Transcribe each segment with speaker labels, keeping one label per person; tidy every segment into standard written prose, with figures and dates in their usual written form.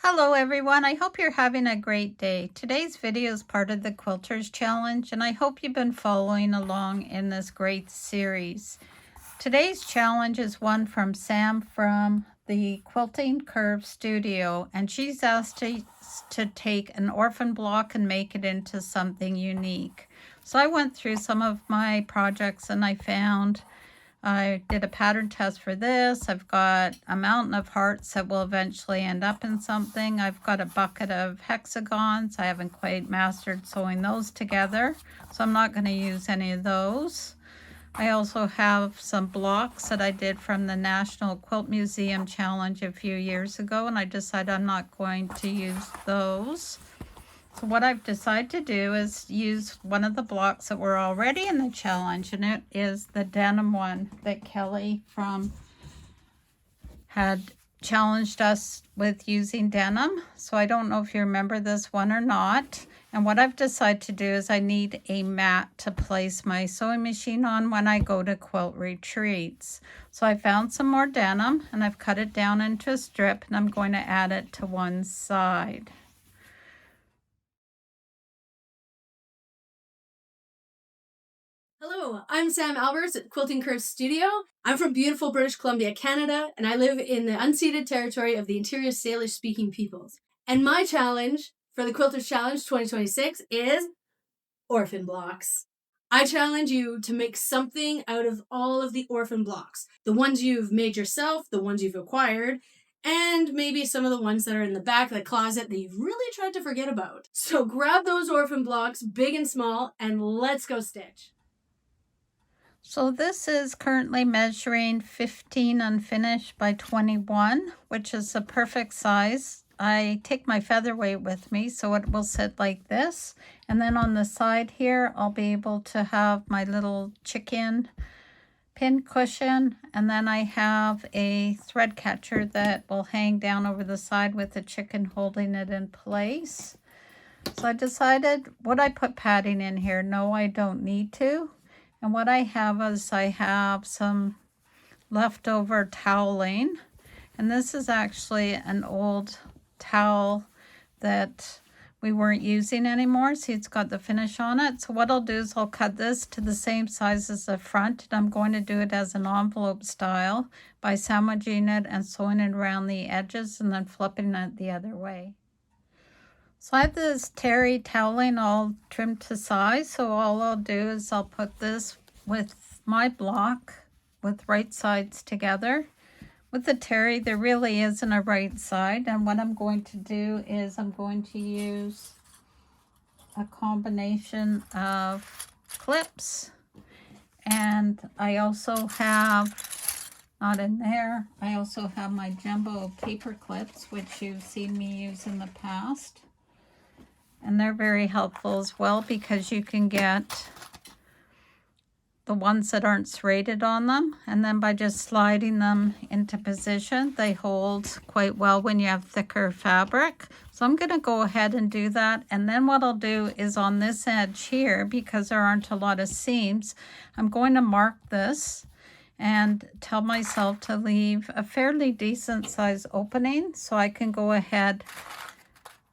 Speaker 1: Hello everyone, I hope you're having a great day. Today's video is part of the Quilters Challenge and I hope you've been following along in this great series. Today's challenge is one from Sam from the Quilting Curves Studio, and she's asked to take an orphan block and make it into something unique. So I went through some of my projects and I did a pattern test for this. I've got a mountain of hearts that will eventually end up in something. I've got a bucket of hexagons. I haven't quite mastered sewing those together, so I'm not going to use any of those. I also have some blocks that I did from the National Quilt Museum Challenge a few years ago, and I decided I'm not going to use those. So what I've decided to do is use one of the blocks that were already in the challenge, and it is the denim one that Kelly had challenged us with using denim. So I don't know if you remember this one or not. And what I've decided to do is I need a mat to place my sewing machine on when I go to quilt retreats. So I found some more denim and I've cut it down into a strip, and I'm going to add it to one side.
Speaker 2: Hello, I'm Sam Alberts at Quilting Curves Studio. I'm from beautiful British Columbia, Canada, and I live in the unceded territory of the Interior Salish-speaking peoples. And my challenge for the Quilters Challenge 2026 is orphan blocks. I challenge you to make something out of all of the orphan blocks. The ones you've made yourself, the ones you've acquired, and maybe some of the ones that are in the back of the closet that you've really tried to forget about. So grab those orphan blocks, big and small, and let's go stitch.
Speaker 1: So this is currently measuring 15 unfinished by 21, which is a perfect size. I take my featherweight with me, so it will sit like this. And then on the side here, I'll be able to have my little chicken pin cushion. And then I have a thread catcher that will hang down over the side with the chicken holding it in place. So I decided, would I put padding in here? No, I don't need to. And what I have is I have some leftover toweling. And this is actually an old towel that we weren't using anymore. See, it's got the finish on it. So what I'll do is I'll cut this to the same size as the front. And I'm going to do it as an envelope style by sandwiching it and sewing it around the edges and then flipping it the other way. So I have this terry toweling all trimmed to size, so all I'll do is I'll put this with my block with right sides together. With the terry, there really isn't a right side, and what I'm going to do is I'm going to use a combination of clips, and I also have, not in there, I also have my jumbo paper clips, which you've seen me use in the past. And they're very helpful as well because you can get the ones that aren't serrated on them. And then by just sliding them into position, they hold quite well when you have thicker fabric. So I'm going to go ahead and do that. And then what I'll do is on this edge here, because there aren't a lot of seams, I'm going to mark this and tell myself to leave a fairly decent size opening so I can go ahead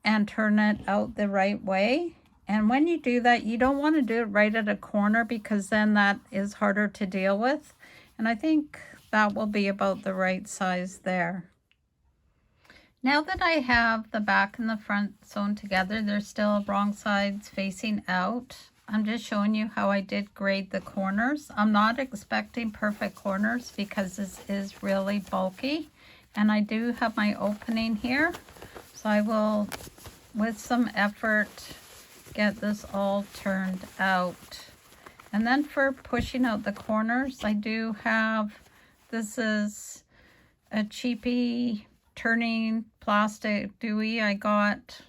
Speaker 1: and turn it out the right way. And when you do that, you don't want to do it right at a corner because then that is harder to deal with. And I think that will be about the right size there. Now that I have the back and the front sewn together, they're still wrong sides facing out. I'm just showing you how I did grade the corners. I'm not expecting perfect corners because this is really bulky. And I do have my opening here. So I will, with some effort, get this all turned out. And then for pushing out the corners, I do have, this is a cheapy turning plastic Debee I got.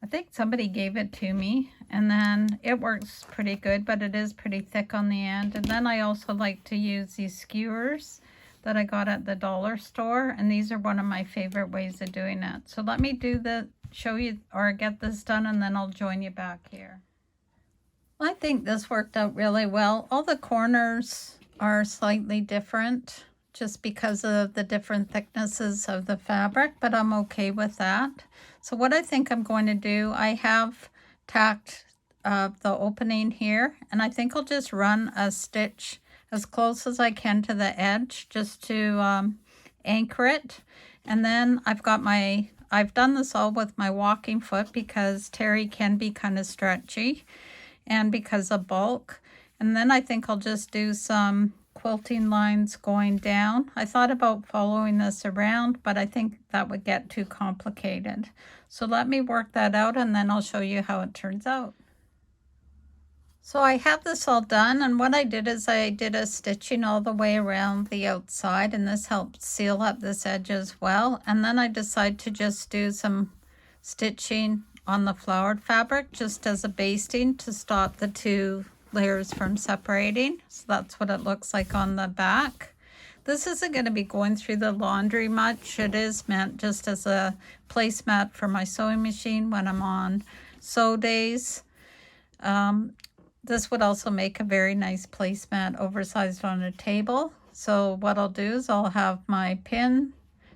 Speaker 1: I think somebody gave it to me. And then it works pretty good, but it is pretty thick on the end. And then I also like to use these skewers that I got at the dollar store, and these are one of my favorite ways of doing it. So let me show you or get this done, and then I'll join you back here. I think this worked out really well. All the corners are slightly different, just because of the different thicknesses of the fabric, but I'm okay with that. So what I think I'm going to do, I have tacked the opening here, and I think I'll just run a stitch as close as I can to the edge just to anchor it. And then I've done this all with my walking foot because terry can be kind of stretchy and because of bulk. And then I think I'll just do some quilting lines going down. I thought about following this around, but I think that would get too complicated. So let me work that out and then I'll show you how it turns out. So I have this all done, and what I did is I did a stitching all the way around the outside, and this helped seal up this edge as well. And then I decided to just do some stitching on the flowered fabric just as a basting to stop the two layers from separating. So that's what it looks like on the back. This isn't going to be going through the laundry much. It is meant just as a placemat for my sewing machine when I'm on sew days. This would also make a very nice placemat oversized on a table. So what I'll do is I'll have my pin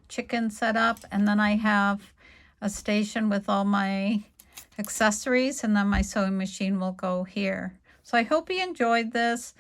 Speaker 1: chicken set up, and then I have a station with all my accessories, and then my sewing machine will go here. So I hope you enjoyed this.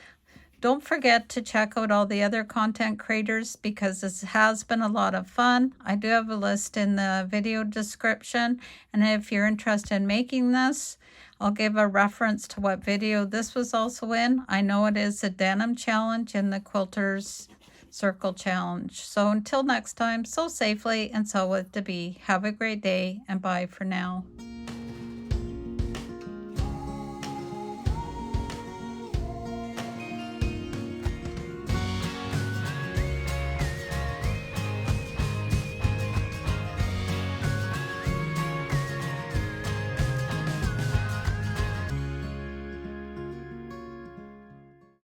Speaker 1: Don't forget to check out all the other content creators because this has been a lot of fun. I do have a list in the video description, and if you're interested in making this, I'll give a reference to what video this was also in. I know it is the denim challenge and the Quilters circle challenge. So until next time, sew safely and sew with Debee. Have a great day and bye for now.